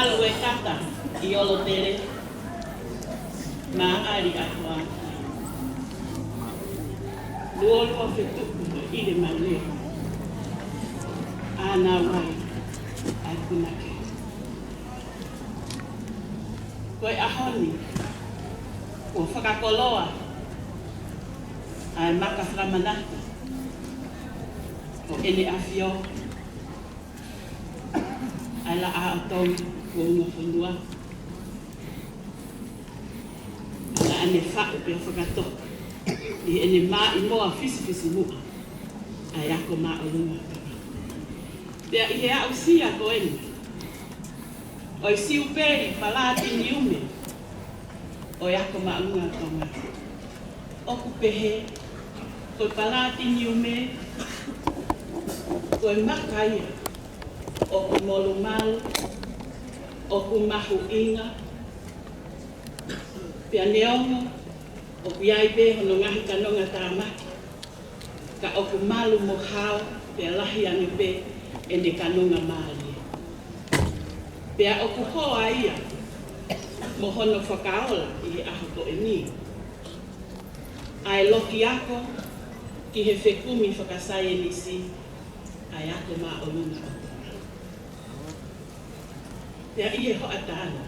malu e tata I olo tere ma ari atua. Luolua whetuku I le maleo. Ana wai ai kunake. Koe ahoni o whakakoloa ai maka whakamanata o ene awhio ai la a atong o unga whanua ana ane whau pia whakatoka I ene mā I moa fisi mua ai ako mā o lunga pia I he au sia ko ene o I siu peri palati ni ume o ako mā unga tonga oku pehe ko palati ni ume ko makaia oku molu malu oku mahu inga pia neongo oku iai be hono ngahi kanonga tāmaki ka oku malu mo hao pia lahi ane be ene kanonga mali pia oku hoa ia mo hono whakaola I aho ko e ni ai loki ako ki he whekumi whakasai e nisi ai ako mā o luna o tona. Pea I he hoa tāna.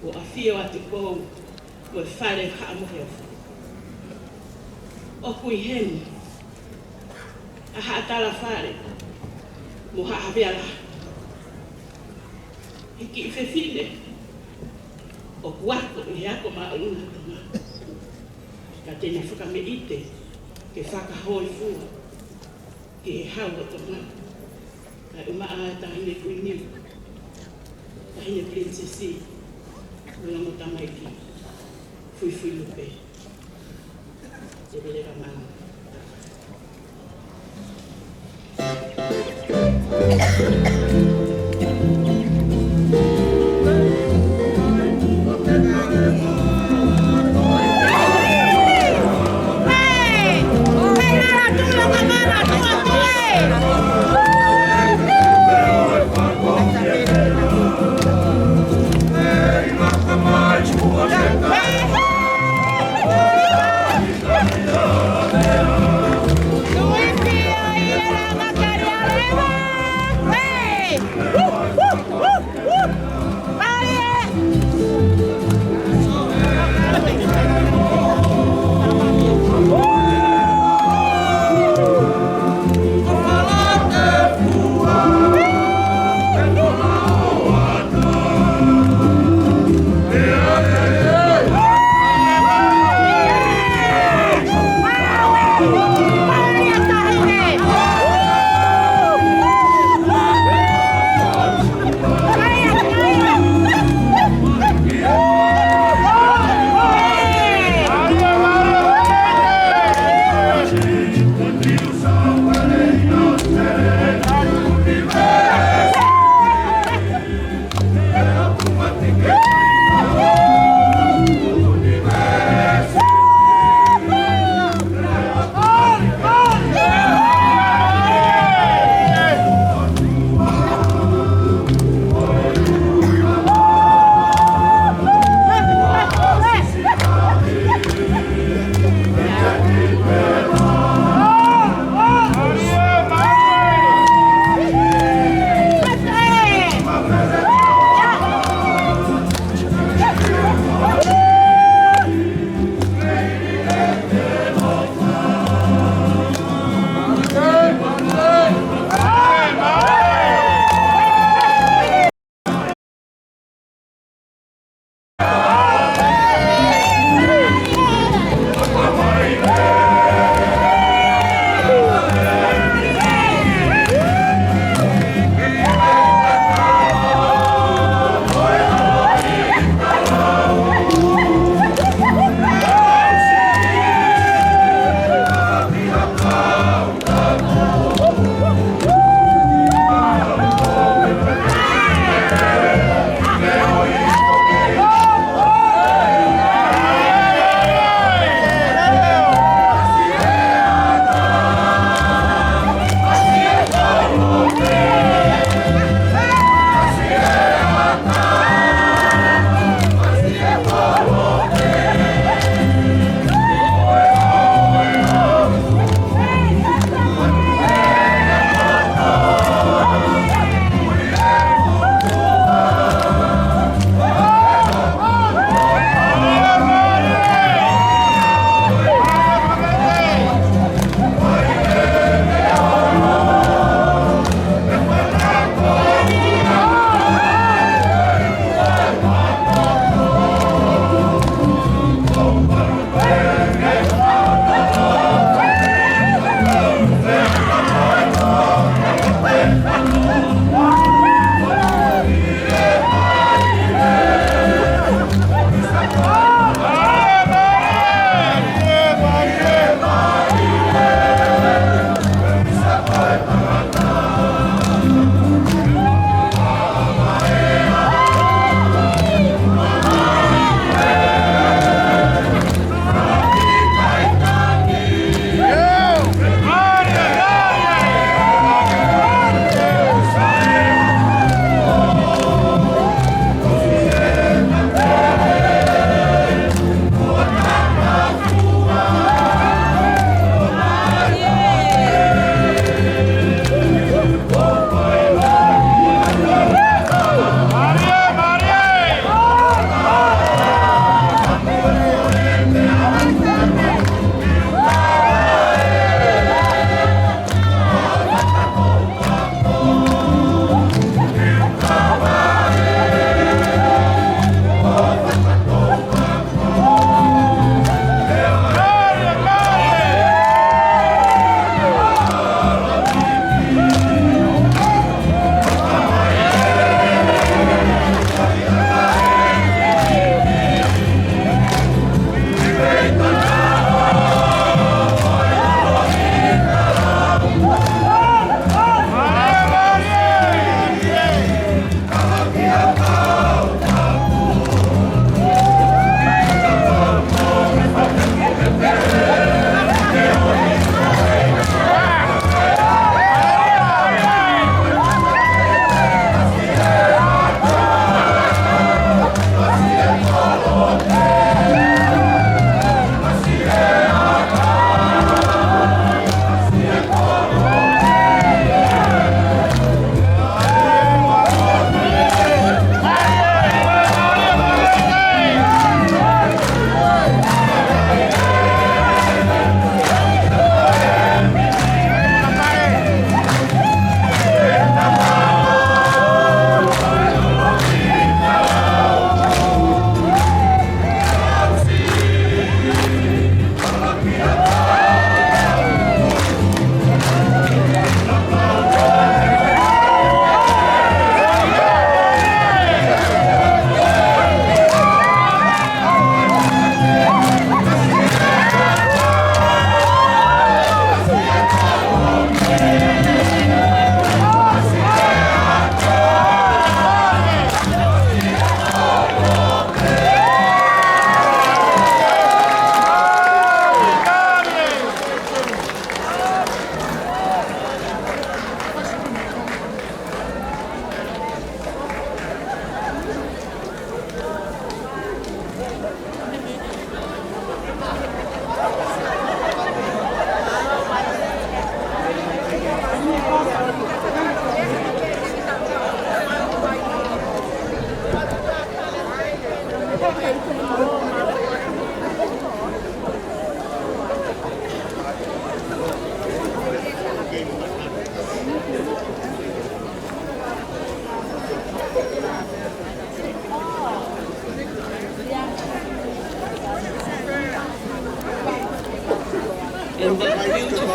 O a whio atu kou o e whare haa mohe o whu. O kui heni. A haa tala whare. Mo haa veala. Hiki I whewhine. O kuako I ako mā o luna o tona. Ka tēne whakameite ke whakahoi fua, ke he hau o tona. Ka umaa tahine kuiniu, tahine princesi, ulango tamaiki, fui lupe. Te velera mana.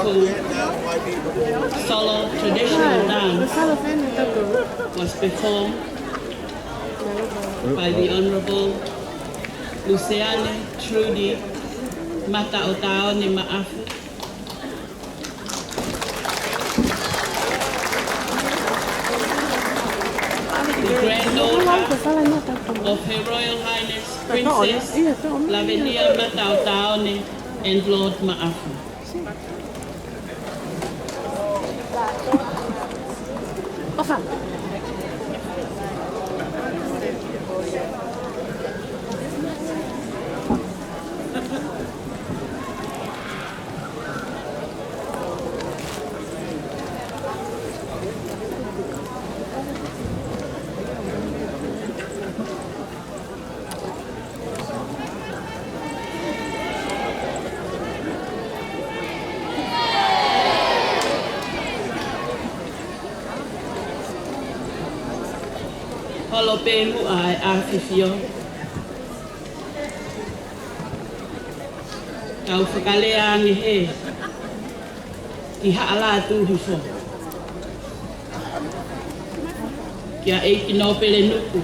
beautiful solo traditional dance was performed by the Honorable Luciane Trudy Motu'apuaka ni Ma'afu. The granddaughter of Her Royal Highness Princess Lavinia Motu'apuaka and Lord Ma'afu. Holo pehu ai awhiwhio. Kau whakalea ngi he. Ki haa Latu hifo. Kia eiki no pele nuku.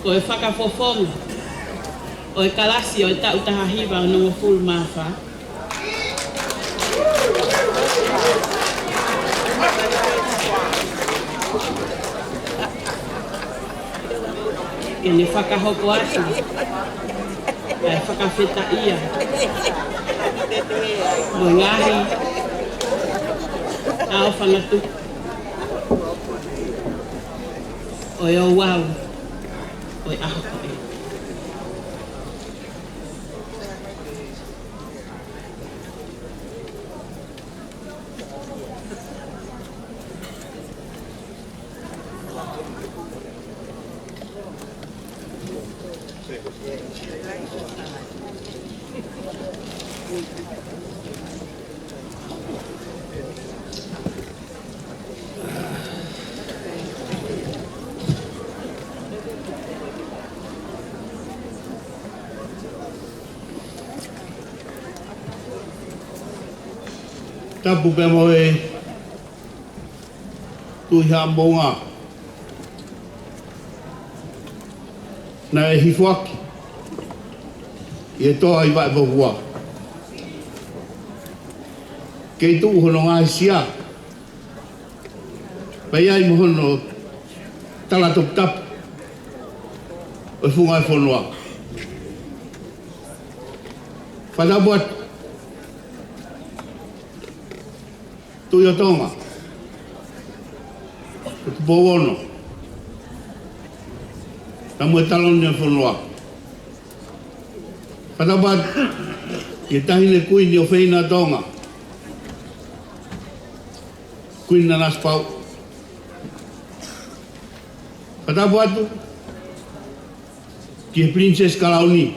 Ko e whakafofonga. O e kalasi o e tautahahiwa o nungo full mawha. E ne whakahoko atu, e whakawheta ia. Mo ngahi, ao whangatu. O e o wau, o e ahoko e. Tapu pe mo e tuiha mbonga na e hifuaki i e toa i vai vahua kei tu hono ngā sia pai ai mo hono tala Tupouto'a o funga e whanua whanabuat Tui o Tonga, o Tupou ono, ta mua talon ni o whanua. Whanabat, i tahine kui ni o whaina Tonga, kui Nanasipau'u. Whanabatu, ki e Princess Kalauni.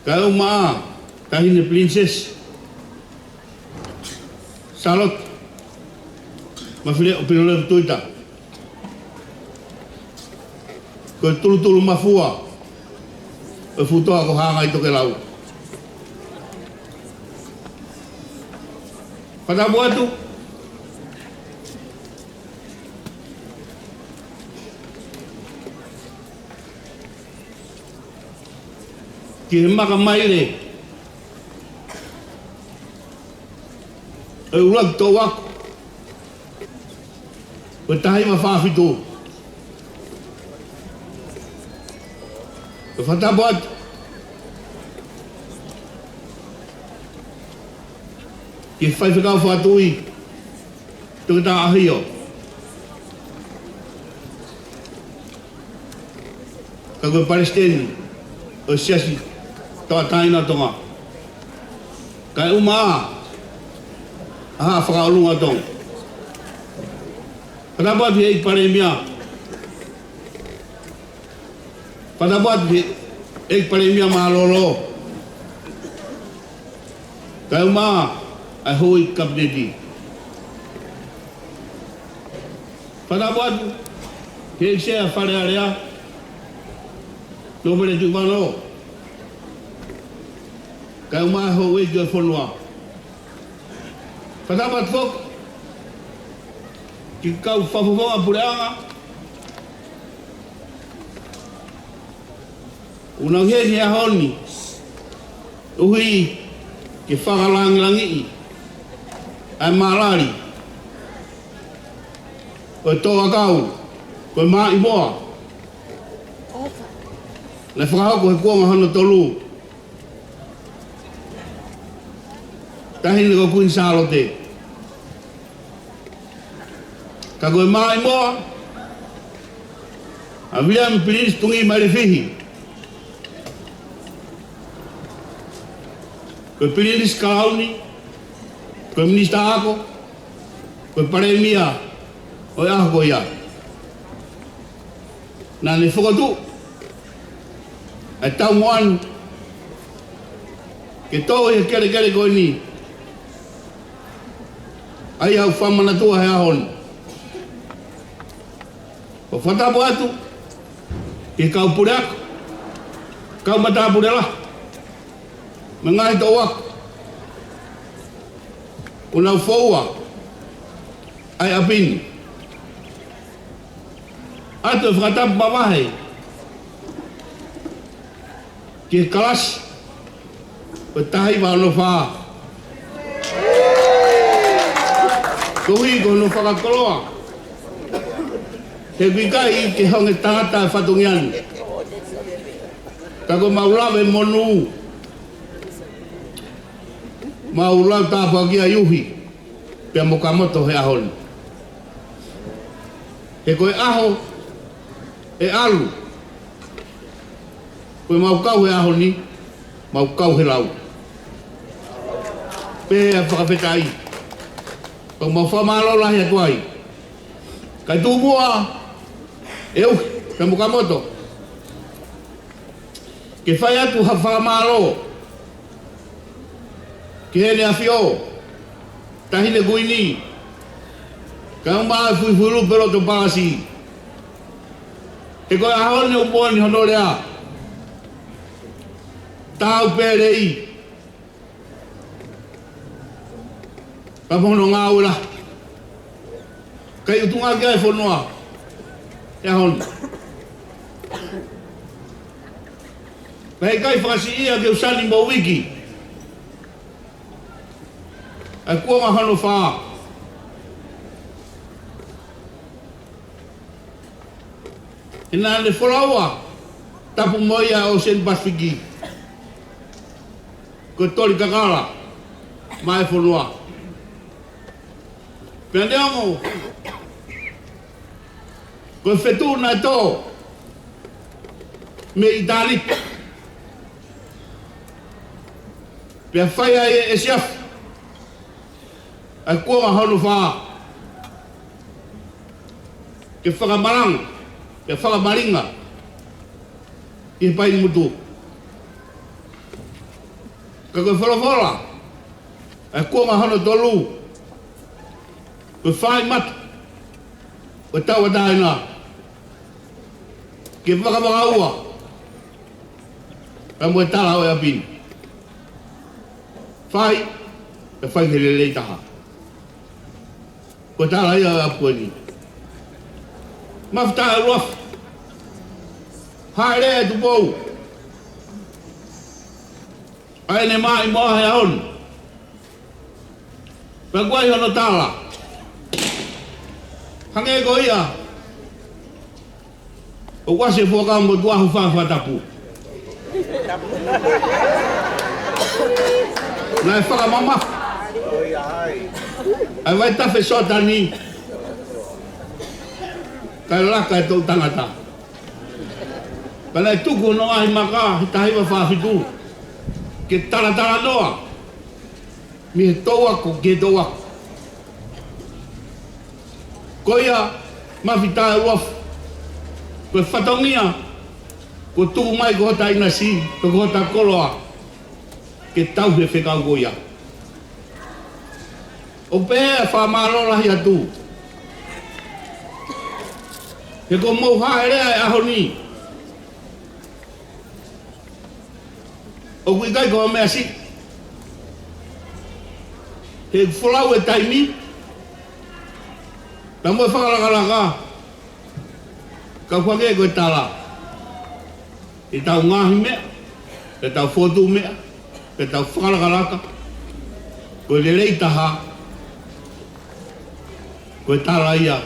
Ka o maa, tahine Princess Salote Mafile'o Pilolevu Tuita ko tulu mafua e futoa ko hanga i toke lau Patapu atu ki he maka maile e urak tō wako o tahi ma whawhitu e whatapu atu ki whaiwhikau whatui tukita ahio ka koe Palestine o siasi toa taina tonga kai umaa aha whakaolunga tong Panabat he paremia Panabat he paremia malolo kai umaa ai hoi kabineti Panabat he sea whare area no mene tu mano Kai uma ho e ge fonua. Patapat fok. Ki kau fafofonga pureanga. Unang heni ahoni. Uhi ki whakalangilangi. Ai malari. Koe toa kau. Koe mai moa. Le whakahoko he kuonga hana tolu. Tahini ko kuin Salote. Ka koe mai moa. A viam pilis tungi mai fihi. Koe pilis kauni. Koe minista ako. Koe paremia. Oi ako ia. Nā ne whakatu. Ai tau moan. Ke tau e kere koe ni. Ai au whamana tua he ahon. O whatapu atu. Ke kau pure ako. Kau mata pure la. Mengai tau ako. Unau whaua. Ai apini. Atu e whakatapu mamahe. Ke kalas. O tahi wano whaa. Kohi ko no whakakoloa. He wikai ke honge tangata e whatungian. Kako maulawe monu. Maulau tāpua kia yuhi. Pea mokamoto he ahon. He koe aho. E alu. Koe maukau he ahoni. Maukau he lau. Pea whakawhetai. Kau mau whamalo lahi atu ai. Kai tūmua. E uhi. Pea mokamoto. Ke whai atu ha whamalo. Ke hene awhio. Tahine guini. Ka umaa fuifuru pero to pasi. E koe ahone uponi honorea. Tau perei. Ka mono ngā ura. Kai utunga kia e whanua. E ahon. Kai whakasi ia ke usani mo wiki. Ai kuonga hano whaa. E nā ne whalaua. Tapu moia o sen Pasifiki. Ko tori kakala. Mai whanua. Pea neongo. Ko whetu nai tō. Me i tāli. Pea whaia e siaf. Ai kuonga hano whaa. Ke whakamarang. Ke whakamaringa. Ke pai mutu. Ka koe whalawhala. Ai kuonga hano tolu. Koe whai matu. Koe tau ataina. Ke whakamakaua. Ka mue tala o e apini. Whai. Ke whai ke lelei taha. Koe tala ia e apueni. Mafta e ruaf. Hai rea Tupou. Ai ne mai moa he ahon. Pea guai hono tala. Hange ko ia. O wase fuaka mo tuahu whawhatapu. Nai whakamama. Ai vai tawhi sota ni. Kai laka e tau tangata. Pela e tuku no ahi maka, he tahiwa whawhitu. Ke taratara noa. Mi he tau ako, ke tau ako. Koia, mawhita e uafu. Koe whatongia. Ko tuku mai ko hota ina si, ko hota koloa. Ke tau he whekau koia. O pēa whamalola hi atu. He ko mau hae rea e ahoni. O kui kai ko mea si. He wholau e taimi. Ta mo whakalaka. Ka whake koe tala. I tau ngahi mea. Pe tau whotu mea. Pe tau whakalaka. Koe lelei taha. Koe tala ia.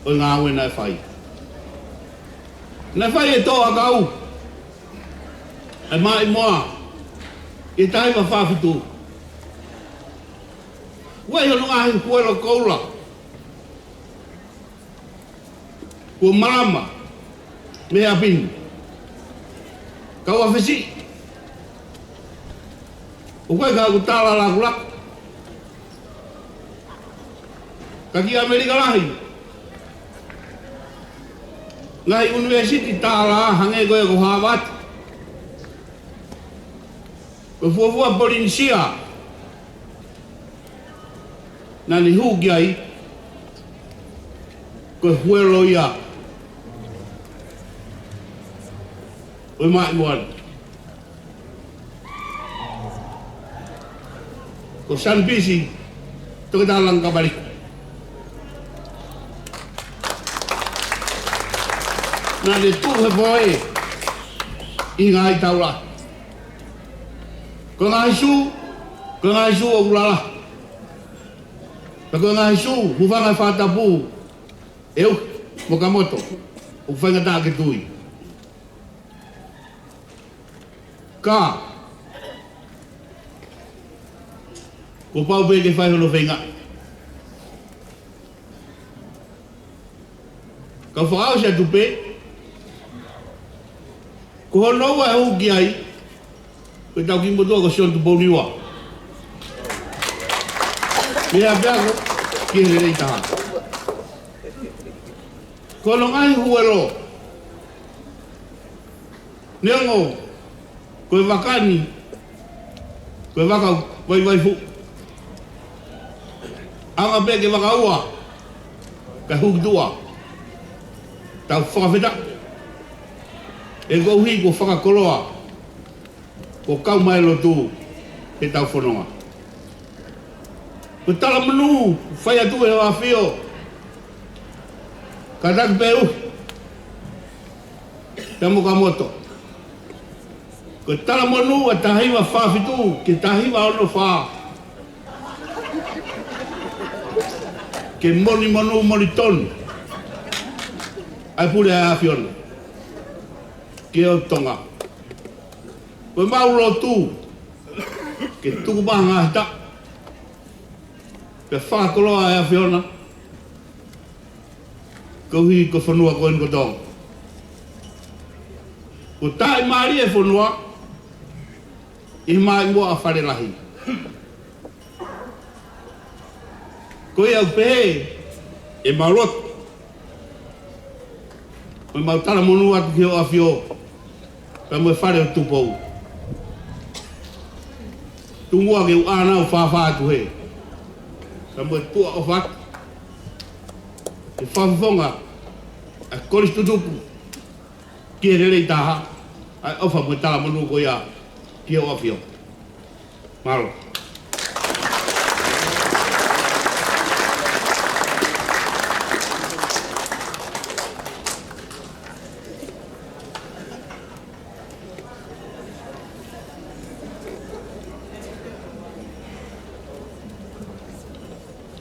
O ngā aue nai whai. Nai whai e toa kau. E mai moa. E tai wa whawhitu. Wai honu ahi kuero koula. Kua marama. Me apini. Kau awhisi. O koe ka ku tala laku laku. Ka ki Amerika lahi. Ngai university tala hange koe ko Harvard. Ko fuafua Polinsia. Nani huki ai. Ko huelo ia. Oi mai moan. Ko San Bisi. Toke talang kabalik. Nani tuhe poe. Ingai taula. Ko ngai su o kulala. Ko ngai su huvanga Tupouto'a. Eu mokamoto. O whanga tā ke tui. Ka. Ko pau pe ke whai hono whenga. Ka whakao sia tupe. Ko hono wa hau ki ai. Ko tau ki motua ko sion Tupou niwa. Mea peako, ki hele rei taha. Ko no ngai huelo. Neongo, koe wakani. Koe wakau, vai fu. Anga pe ke wakaua. Ka hukdua. Tau whakawheta. E kouhi ko whakakoloa. Ko kau mai lotu. He tau whanonga. Ko tala manu. Whai atu e hoa whio. Ka tak peu. Te mokamoto. Ko tala manu a tahiwa whawhitu. Ke tahiwa ono wha. Ke moni manu moni tonu. Ai pule a whiona. Ke o Tonga. Ko mau lotu. Ke tuku maha hita. Pe whakoloa e a whiona. Ko hui ko whanua ko en ko tong. Ko tae maari e whanua. I mai mua a whare lahi. Ko e au pehe. E maurot. Ko mau tala monu atu ki o a whio. Pe mo e whare o Tupou. Tungua ke u ana o whawhatu he. Pe mo e tua o whatu. E whawhonga. A koris tutupu. Ki e rerei taha. Ai ofa mo e tala monu ko ia. Ki o a whio. Maro.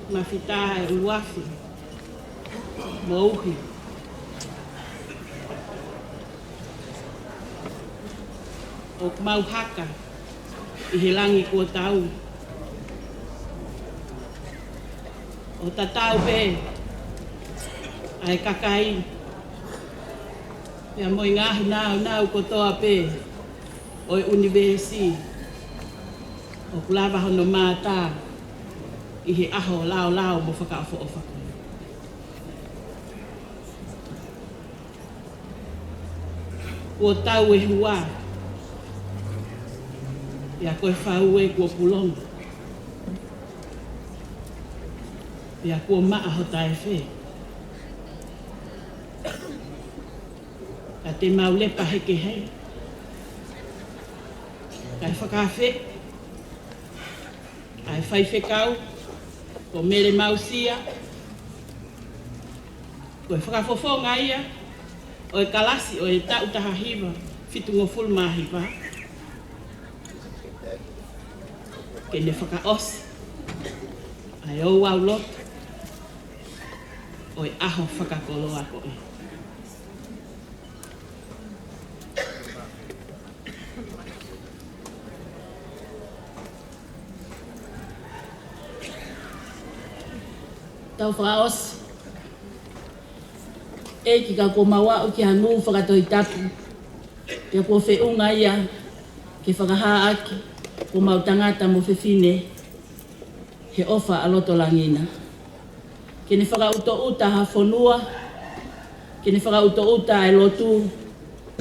Mafita e uafi. Mouhi. O mau haka. I he langi kua tau. O tatau pe. Ai kakai. Pea moi ngahi nau kotoa pe. O e universi. O kulava hono mātā. I he aho lao mo whakaafo o whako. Kua tau e hua. Ia koe whau e kua pulonga. Ia kua maa ho tae whe. Ka te maulepa heke hei. Kai whakawhe. ai whai whekau, ko mere mausia, ko e whakafofonga ia, o e kalasi, o e tau tahahiwa, fitungo fulu mahiwa. Ke ne whakaosi, ai o wau loto, o e aho whakakoloa ko e. Tau whaos, e ki ka ko mawa o ki hangu whakatohitapu, kia ko whiunga ia, ki whakaha aki, ko mau tangata mo whiwhine, he ofa aloto langina. Ki ne whakauto'uta ha whonua, ki ne whakauto'uta e lotu,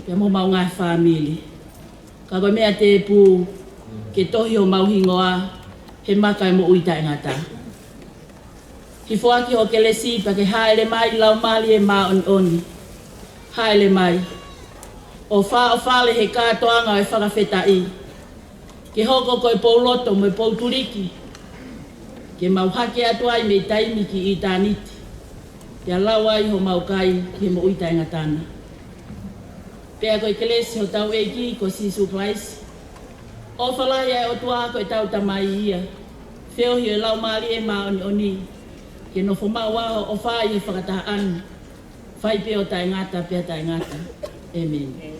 kia mo mau ngai whamili. Ka koe mea te pū, ke tohi o mauhingoa, he maka e mo uita e ngata. Ki whoaki ho ke lesi pa ke haele mai lau mali e maa oni. Haele mai. O whale he kātoanga e whakawhetai. Ke hoko koe pouloto mo e pouturiki. Ke mau hake atu ai me taimi ki i tāniti. Ke alau ai ho mau kai ki he mo uita e ngatana. Pea koe ke lesi ho tau eki ko Sisu Christ. O whalai ai o tuako e tau tamai ia. Whiohi e lau mali e maa oni. Ke no foma wa o fai e whakatahaan, whai peo tai ngata, pea tai ngata. Amen.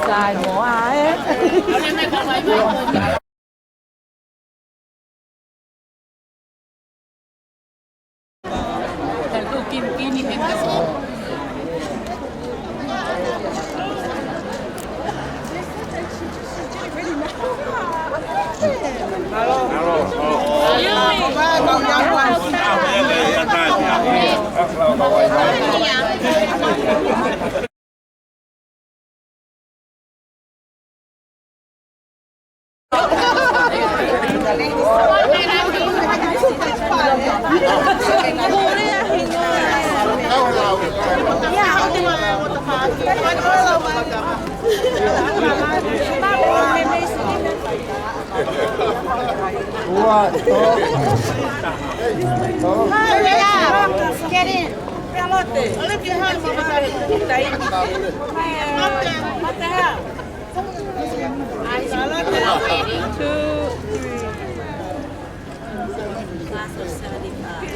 Xài mỏ ai Get in. Salote. Lift your hands up. What the hell? Salote. 2, 3. Class of 75.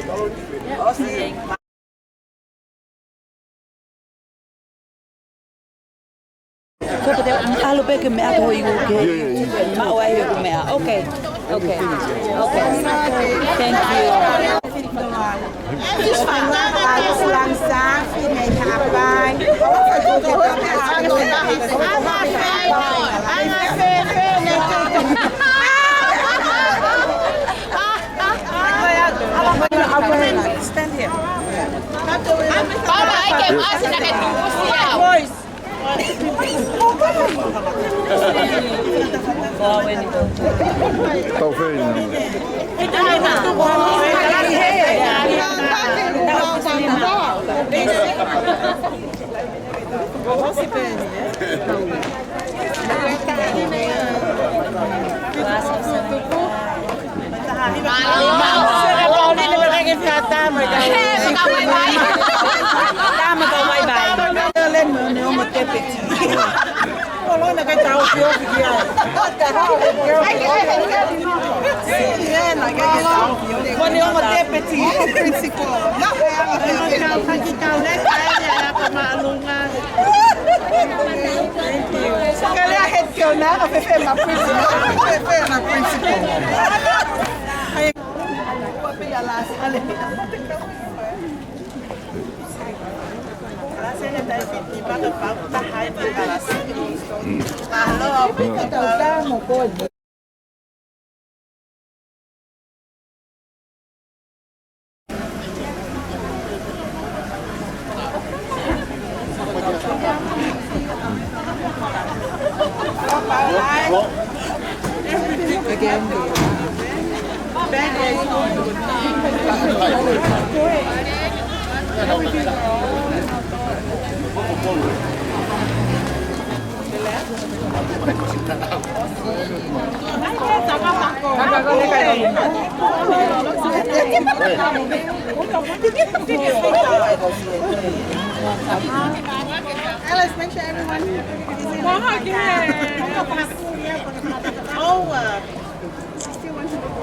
Alo pe que me hago igual que ma o ai que me okay. Thank you. Stand here. Paula, hay que más en la que tú Boys. Alice, make sure everyone is in. Still want to go to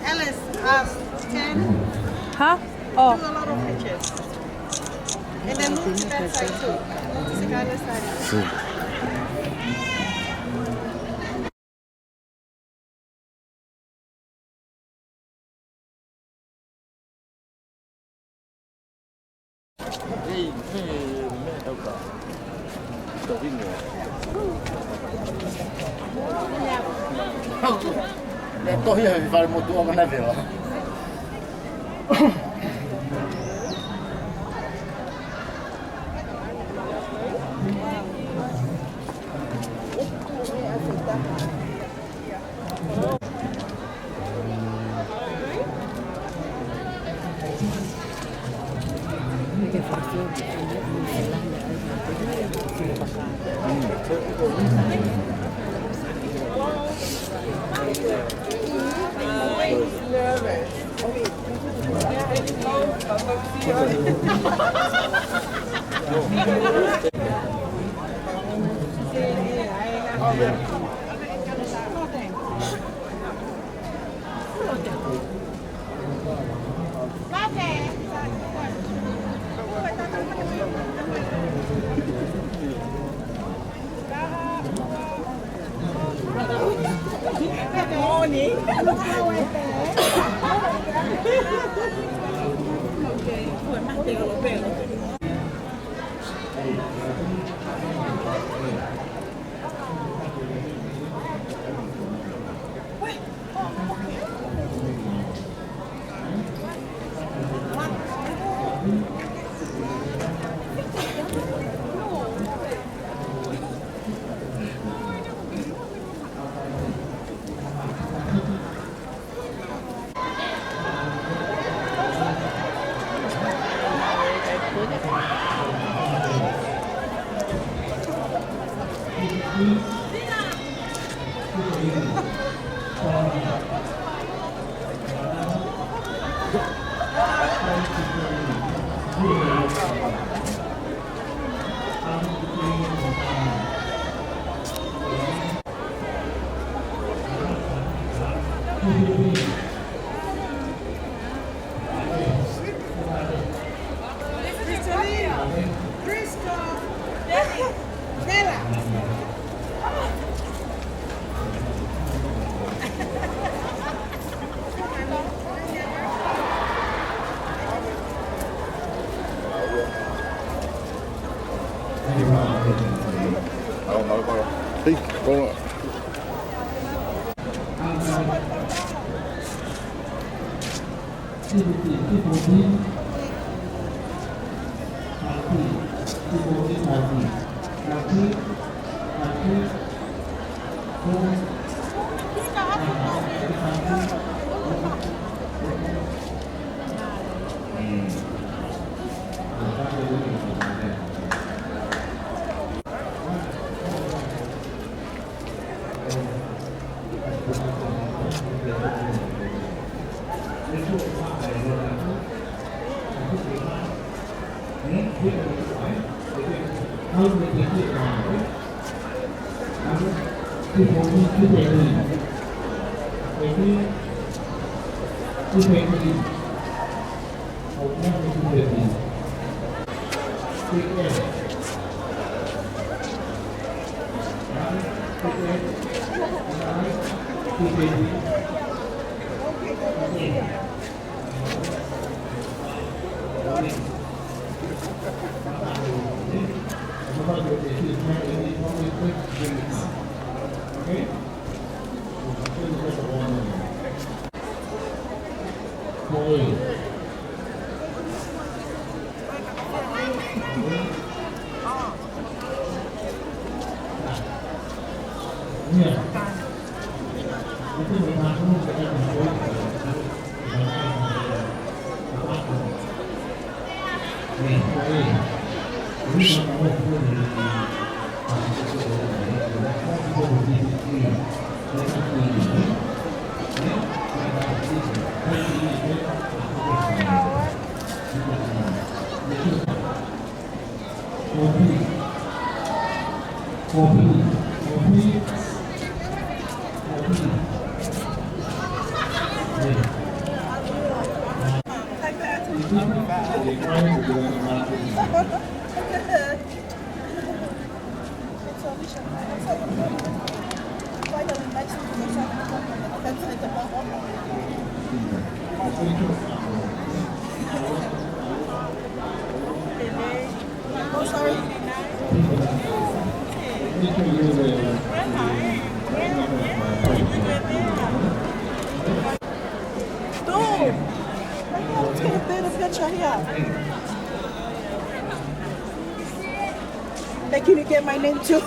Alice, 10. Huh? Oh. Do a lot of pictures. And then move to that side too. Move to the other side. Tô rindo, vai Motu'apuaka na vela. Can you get my name too?